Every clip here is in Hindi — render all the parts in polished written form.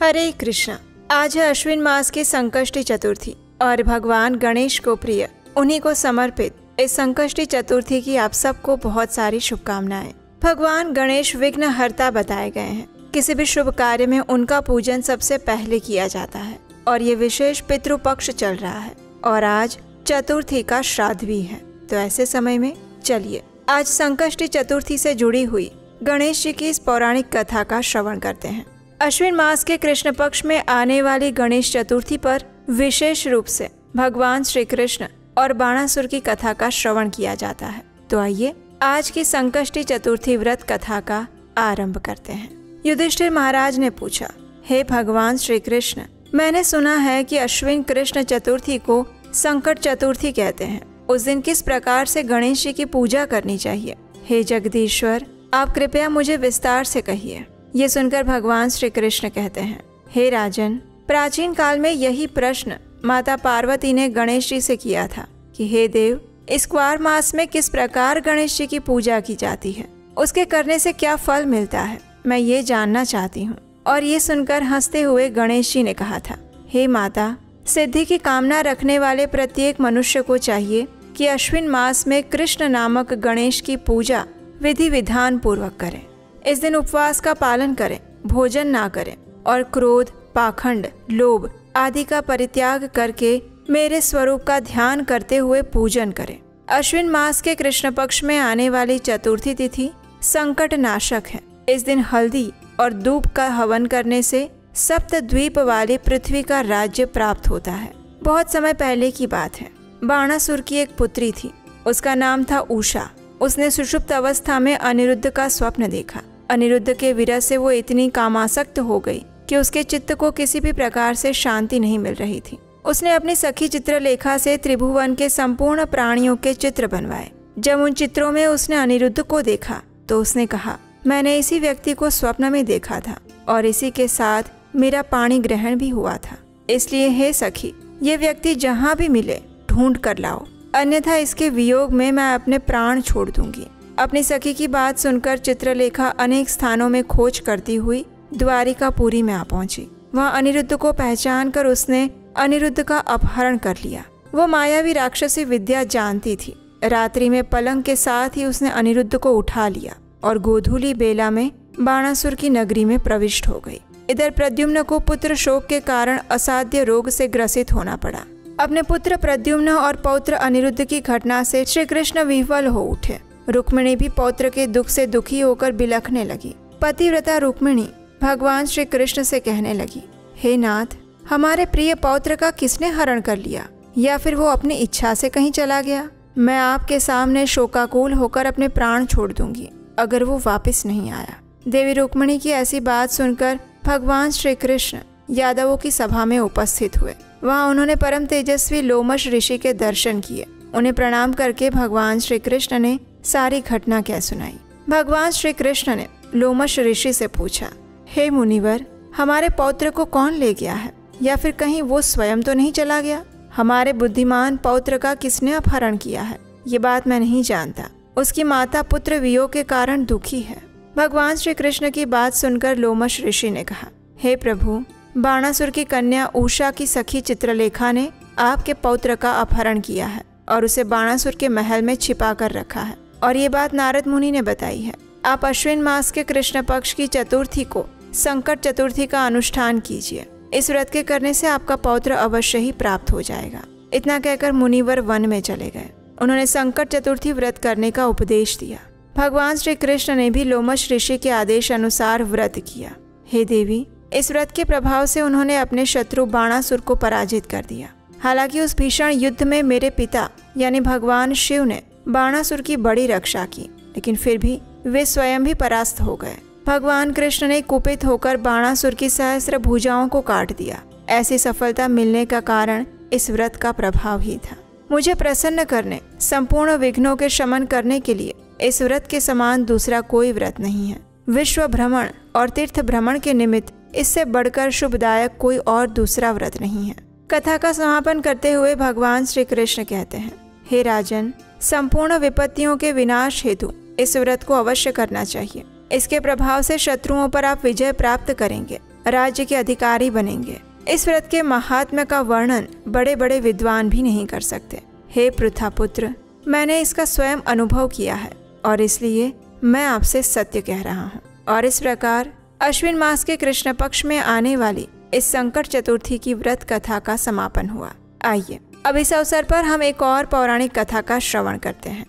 हरे कृष्णा। आज है अश्विन मास की संकष्टी चतुर्थी और भगवान गणेश को प्रिय, उन्हीं को समर्पित इस संकष्टी चतुर्थी की आप सबको बहुत सारी शुभकामनाएं। भगवान गणेश विघ्नहर्ता बताए गए हैं। किसी भी शुभ कार्य में उनका पूजन सबसे पहले किया जाता है और ये विशेष पितृपक्ष चल रहा है और आज चतुर्थी का श्राद्ध भी है। तो ऐसे समय में चलिए आज संकष्टी चतुर्थी से जुड़ी हुई गणेश जी की इस पौराणिक कथा का श्रवण करते हैं। अश्विन मास के कृष्ण पक्ष में आने वाली गणेश चतुर्थी पर विशेष रूप से भगवान श्री कृष्ण और बाणासुर की कथा का श्रवण किया जाता है। तो आइए आज की संकष्टी चतुर्थी व्रत कथा का आरंभ करते हैं। युधिष्ठिर महाराज ने पूछा, हे भगवान श्री कृष्ण, मैंने सुना है कि अश्विन कृष्ण चतुर्थी को संकट चतुर्थी कहते हैं। उस दिन किस प्रकार से गणेश जी की पूजा करनी चाहिए? हे जगदीश्वर, आप कृपया मुझे विस्तार से कहिए। ये सुनकर भगवान श्री कृष्ण कहते हैं, हे राजन, प्राचीन काल में यही प्रश्न माता पार्वती ने गणेश जी से किया था कि हे देव, इस क्वार मास में किस प्रकार गणेश जी की पूजा की जाती है, उसके करने से क्या फल मिलता है, मैं ये जानना चाहती हूँ। और ये सुनकर हंसते हुए गणेश जी ने कहा था, हे माता, सिद्धि की कामना रखने वाले प्रत्येक मनुष्य को चाहिए कि अश्विन मास में कृष्ण नामक गणेश की पूजा विधि विधान पूर्वक करें। इस दिन उपवास का पालन करें, भोजन ना करें और क्रोध, पाखंड, लोभ आदि का परित्याग करके मेरे स्वरूप का ध्यान करते हुए पूजन करें। अश्विन मास के कृष्ण पक्ष में आने वाली चतुर्थी तिथि संकट नाशक है। इस दिन हल्दी और दूब का हवन करने से सप्त द्वीप वाली पृथ्वी का राज्य प्राप्त होता है। बहुत समय पहले की बात है। बाणासुर की एक पुत्री थी, उसका नाम था उषा। उसने सुषुप्त अवस्था में अनिरुद्ध का स्वप्न देखा। अनिरुद्ध के विरह से वो इतनी कामासक्त हो गई कि उसके चित्त को किसी भी प्रकार से शांति नहीं मिल रही थी। उसने अपनी सखी चित्रलेखा से त्रिभुवन के संपूर्ण प्राणियों के चित्र बनवाए। जब उन चित्रों में उसने अनिरुद्ध को देखा तो उसने कहा, मैंने इसी व्यक्ति को स्वप्न में देखा था और इसी के साथ मेरा पाणी ग्रहण भी हुआ था। इसलिए हे सखी, ये व्यक्ति जहाँ भी मिले ढूंढ कर लाओ, अन्यथा इसके वियोग में मैं अपने प्राण छोड़ दूंगी। अपनी सखी की बात सुनकर चित्रलेखा अनेक स्थानों में खोज करती हुई द्वारिकापुरी में आ पहुंची। वहां अनिरुद्ध को पहचान कर उसने अनिरुद्ध का अपहरण कर लिया। वो मायावी राक्षसी विद्या जानती थी। रात्रि में पलंग के साथ ही उसने अनिरुद्ध को उठा लिया और गोधूली बेला में बाणासुर की नगरी में प्रविष्ट हो गई। इधर प्रद्युम्न को पुत्र शोक के कारण असाध्य रोग से ग्रसित होना पड़ा। अपने पुत्र प्रद्युम्न और पौत्र अनिरुद्ध की घटना से श्री कृष्ण विह्वल हो उठे। रुक्मिणी भी पौत्र के दुख से दुखी होकर बिलखने लगी। पतिव्रता रुक्मिणी भगवान श्री कृष्ण से कहने लगी, हे नाथ, हमारे प्रिय पौत्र का किसने हरण कर लिया, या फिर वो अपनी इच्छा से कहीं चला गया? मैं आपके सामने शोकाकुल होकर अपने प्राण छोड़ दूंगी अगर वो वापस नहीं आया। देवी रुक्मिणी की ऐसी बात सुनकर भगवान श्री कृष्ण यादवों की सभा में उपस्थित हुए। वहाँ उन्होंने परम तेजस्वी लोमश ऋषि के दर्शन किए। उन्हें प्रणाम करके भगवान श्री कृष्ण ने सारी घटना कह सुनाई। भगवान श्री कृष्ण ने लोमश ऋषि से पूछा, हे मुनिवर, हमारे पौत्र को कौन ले गया है, या फिर कहीं वो स्वयं तो नहीं चला गया? हमारे बुद्धिमान पौत्र का किसने अपहरण किया है, ये बात मैं नहीं जानता। उसकी माता पुत्र वियोग के कारण दुखी है। भगवान श्री कृष्ण की बात सुनकर लोमश ऋषि ने कहा, हे प्रभु, बाणासुर की कन्या उषा की सखी चित्रलेखा ने आपके पौत्र का अपहरण किया है और उसे बाणासुर के महल में छिपा कर रखा है, और ये बात नारद मुनि ने बताई है। आप अश्विन मास के कृष्ण पक्ष की चतुर्थी को संकट चतुर्थी का अनुष्ठान कीजिए। इस व्रत के करने से आपका पौत्र अवश्य ही प्राप्त हो जाएगा। इतना कहकर मुनिवर वन में चले गए। उन्होंने संकट चतुर्थी व्रत करने का उपदेश दिया। भगवान श्री कृष्ण ने भी लोमश ऋषि के आदेश अनुसार व्रत किया। हे देवी, इस व्रत के प्रभाव से उन्होंने अपने शत्रु बाणासुर को पराजित कर दिया। हालांकि उस भीषण युद्ध में मेरे पिता यानी भगवान शिव ने बाणासुर की बड़ी रक्षा की, लेकिन फिर भी वे स्वयं भी परास्त हो गए। भगवान कृष्ण ने कुपित होकर बाणासुर की सहस्त्र भुजाओं को काट दिया। ऐसी सफलता मिलने का कारण इस व्रत का प्रभाव ही था। मुझे प्रसन्न करने, संपूर्ण विघ्नों के शमन करने के लिए इस व्रत के समान दूसरा कोई व्रत नहीं है। विश्व भ्रमण और तीर्थ भ्रमण के निमित्त इससे बढ़कर शुभदायक कोई और दूसरा व्रत नहीं है। कथा का समापन करते हुए भगवान श्री कृष्ण कहते हैं, हे राजन, संपूर्ण विपत्तियों के विनाश हेतु इस व्रत को अवश्य करना चाहिए। इसके प्रभाव से शत्रुओं पर आप विजय प्राप्त करेंगे राज्य के अधिकारी बनेंगे। इस व्रत के महात्म्य का वर्णन बड़े बड़े विद्वान भी नहीं कर सकते। हे पृथापुत्र, मैंने इसका स्वयं अनुभव किया है और इसलिए मैं आपसे सत्य कह रहा हूँ। और इस प्रकार अश्विन मास के कृष्ण पक्ष में आने वाली इस संकट चतुर्थी की व्रत कथा का समापन हुआ। आइए अब इस अवसर पर हम एक और पौराणिक कथा का श्रवण करते हैं।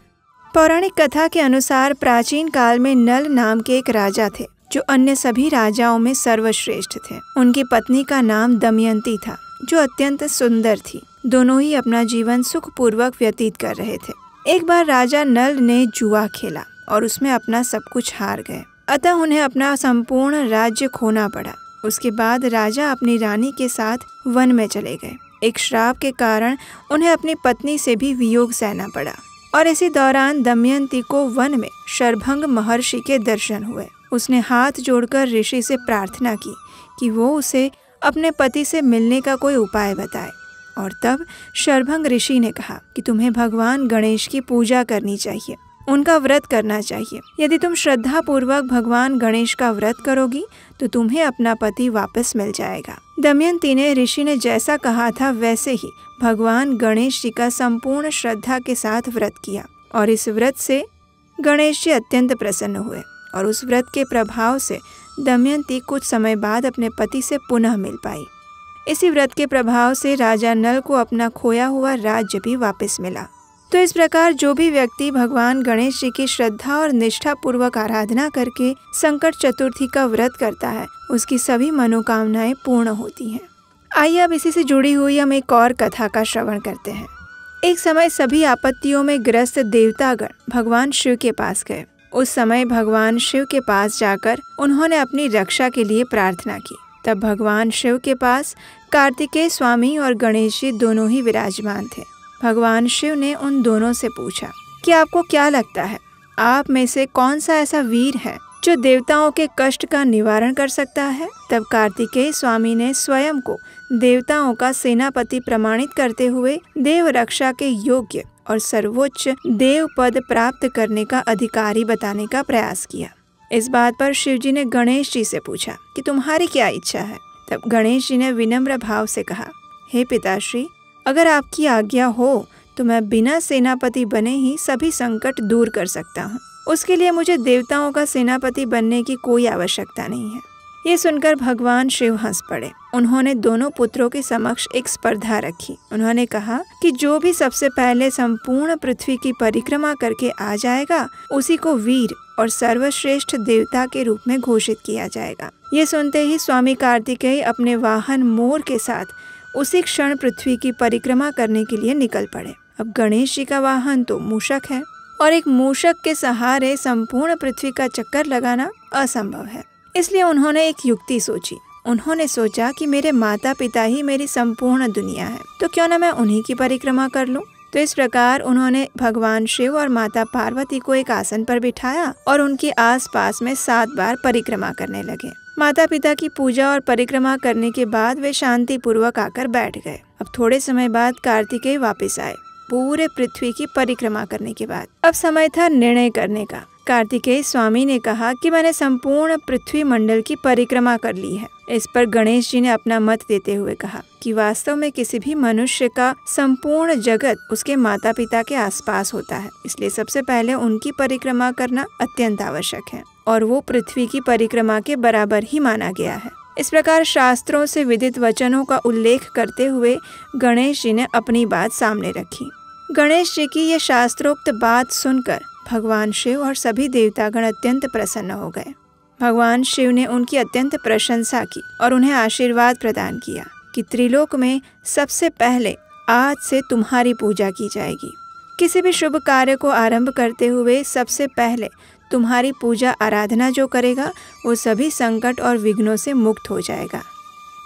पौराणिक कथा के अनुसार प्राचीन काल में नल नाम के एक राजा थे जो अन्य सभी राजाओं में सर्वश्रेष्ठ थे। उनकी पत्नी का नाम दमयंती था जो अत्यंत सुंदर थी। दोनों ही अपना जीवन सुखपूर्वक व्यतीत कर रहे थे। एक बार राजा नल ने जुआ खेला और उसमें अपना सब कुछ हार गए, अतः उन्हें अपना संपूर्ण राज्य खोना पड़ा। उसके बाद राजा अपनी रानी के साथ वन में चले गए। एक श्राप के कारण उन्हें अपनी पत्नी से भी वियोग सहना पड़ा और इसी दौरान दमयंती को वन में शरभंग महर्षि के दर्शन हुए। उसने हाथ जोड़कर ऋषि से प्रार्थना की कि वो उसे अपने पति से मिलने का कोई उपाय बताए। और तब शरभंग ऋषि ने कहा कि तुम्हें भगवान गणेश की पूजा करनी चाहिए, उनका व्रत करना चाहिए। यदि तुम श्रद्धा पूर्वक भगवान गणेश का व्रत करोगी तो तुम्हें अपना पति वापस मिल जाएगा। दमयंती ने ऋषि ने जैसा कहा था वैसे ही भगवान गणेश जी का संपूर्ण श्रद्धा के साथ व्रत किया और इस व्रत से गणेश जी अत्यंत प्रसन्न हुए और उस व्रत के प्रभाव से दमयंती कुछ समय बाद अपने पति से पुनः मिल पाई। इसी व्रत के प्रभाव से राजा नल को अपना खोया हुआ राज्य भी वापस मिला। तो इस प्रकार जो भी व्यक्ति भगवान गणेश जी की श्रद्धा और निष्ठा पूर्वक आराधना करके संकट चतुर्थी का व्रत करता है, उसकी सभी मनोकामनाएं पूर्ण होती हैं। आइए अब इसी से जुड़ी हुई हम एक और कथा का श्रवण करते हैं। एक समय सभी आपत्तियों में ग्रस्त देवतागण भगवान शिव के पास गए। उस समय भगवान शिव के पास जाकर उन्होंने अपनी रक्षा के लिए प्रार्थना की। तब भगवान शिव के पास कार्तिकेय स्वामी और गणेश जी दोनों ही विराजमान थे। भगवान शिव ने उन दोनों से पूछा कि आपको क्या लगता है, आप में से कौन सा ऐसा वीर है जो देवताओं के कष्ट का निवारण कर सकता है। तब कार्तिकेय स्वामी ने स्वयं को देवताओं का सेनापति प्रमाणित करते हुए देव रक्षा के योग्य और सर्वोच्च देव पद प्राप्त करने का अधिकारी बताने का प्रयास किया। इस बात पर शिव जी ने गणेश जी से पूछा कि तुम्हारी क्या इच्छा है। तब गणेश जी ने विनम्र भाव से कहा, हे पिताश्री, अगर आपकी आज्ञा हो तो मैं बिना सेनापति बने ही सभी संकट दूर कर सकता हूँ। उसके लिए मुझे देवताओं का सेनापति बनने की कोई आवश्यकता नहीं है। ये सुनकर भगवान शिव हंस पड़े। उन्होंने दोनों पुत्रों के समक्ष एक स्पर्धा रखी। उन्होंने कहा कि जो भी सबसे पहले संपूर्ण पृथ्वी की परिक्रमा करके आ जाएगा उसी को वीर और सर्वश्रेष्ठ देवता के रूप में घोषित किया जाएगा। ये सुनते ही स्वामी कार्तिकेय अपने वाहन मोर के साथ उसी क्षण पृथ्वी की परिक्रमा करने के लिए निकल पड़े। अब गणेश जी का वाहन तो मूषक है और एक मूषक के सहारे संपूर्ण पृथ्वी का चक्कर लगाना असंभव है। इसलिए उन्होंने एक युक्ति सोची। उन्होंने सोचा कि मेरे माता पिता ही मेरी संपूर्ण दुनिया है, तो क्यों न मैं उन्हीं की परिक्रमा कर लूं। तो इस प्रकार उन्होंने भगवान शिव और माता पार्वती को एक आसन पर बिठाया और उनके आसपास में 7 बार परिक्रमा करने लगे। माता पिता की पूजा और परिक्रमा करने के बाद वे शांति पूर्वक आकर बैठ गए। अब थोड़े समय बाद कार्तिकेय वापस आए, पूरे पृथ्वी की परिक्रमा करने के बाद। अब समय था निर्णय करने का। कार्तिकेय स्वामी ने कहा कि मैंने संपूर्ण पृथ्वी मंडल की परिक्रमा कर ली है। इस पर गणेश जी ने अपना मत देते हुए कहा कि वास्तव में किसी भी मनुष्य का संपूर्ण जगत उसके माता पिता के आसपास होता है, इसलिए सबसे पहले उनकी परिक्रमा करना अत्यंत आवश्यक है और वो पृथ्वी की परिक्रमा के बराबर ही माना गया है। इस प्रकार शास्त्रों से विदित वचनों का उल्लेख करते हुए गणेश जी ने अपनी बात सामने रखी। गणेश जी की ये शास्त्रोक्त बात सुनकर भगवान शिव और सभी देवतागण अत्यंत प्रसन्न हो गए। भगवान शिव ने उनकी अत्यंत प्रशंसा की और उन्हें आशीर्वाद प्रदान किया कि त्रिलोक में सबसे पहले आज से तुम्हारी पूजा की जाएगी। किसी भी शुभ कार्य को आरंभ करते हुए सबसे पहले तुम्हारी पूजा आराधना जो करेगा वो सभी संकट और विघ्नों से मुक्त हो जाएगा।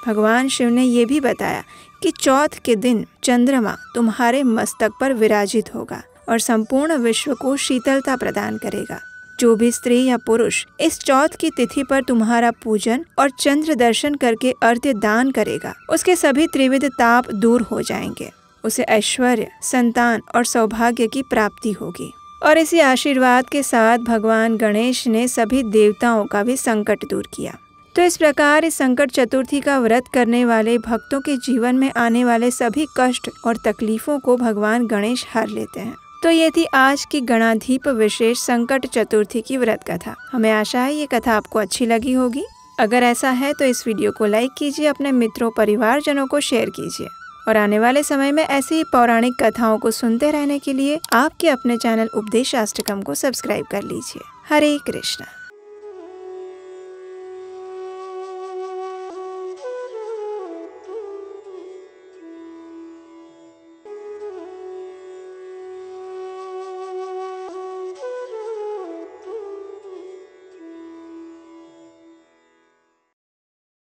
भगवान शिव ने ये भी बताया कि चौथ के दिन चंद्रमा तुम्हारे मस्तक पर विराजित होगा और संपूर्ण विश्व को शीतलता प्रदान करेगा। जो भी स्त्री या पुरुष इस चौथ की तिथि पर तुम्हारा पूजन और चंद्र दर्शन करके अर्घ्य दान करेगा उसके सभी त्रिविध ताप दूर हो जाएंगे। उसे ऐश्वर्य, संतान और सौभाग्य की प्राप्ति होगी। और इसी आशीर्वाद के साथ भगवान गणेश ने सभी देवताओं का भी संकट दूर किया। तो इस प्रकार इस संकट चतुर्थी का व्रत करने वाले भक्तों के जीवन में आने वाले सभी कष्ट और तकलीफों को भगवान गणेश हर लेते हैं। तो ये थी आज की गणाधीप विशेष संकट चतुर्थी की व्रत कथा। हमें आशा है ये कथा आपको अच्छी लगी होगी। अगर ऐसा है तो इस वीडियो को लाइक कीजिए, अपने मित्रों परिवारजनों को शेयर कीजिए और आने वाले समय में ऐसी ही पौराणिक कथाओं को सुनते रहने के लिए आपके अपने चैनल उपदेशाष्टकम को सब्सक्राइब कर लीजिए। हरे कृष्णा।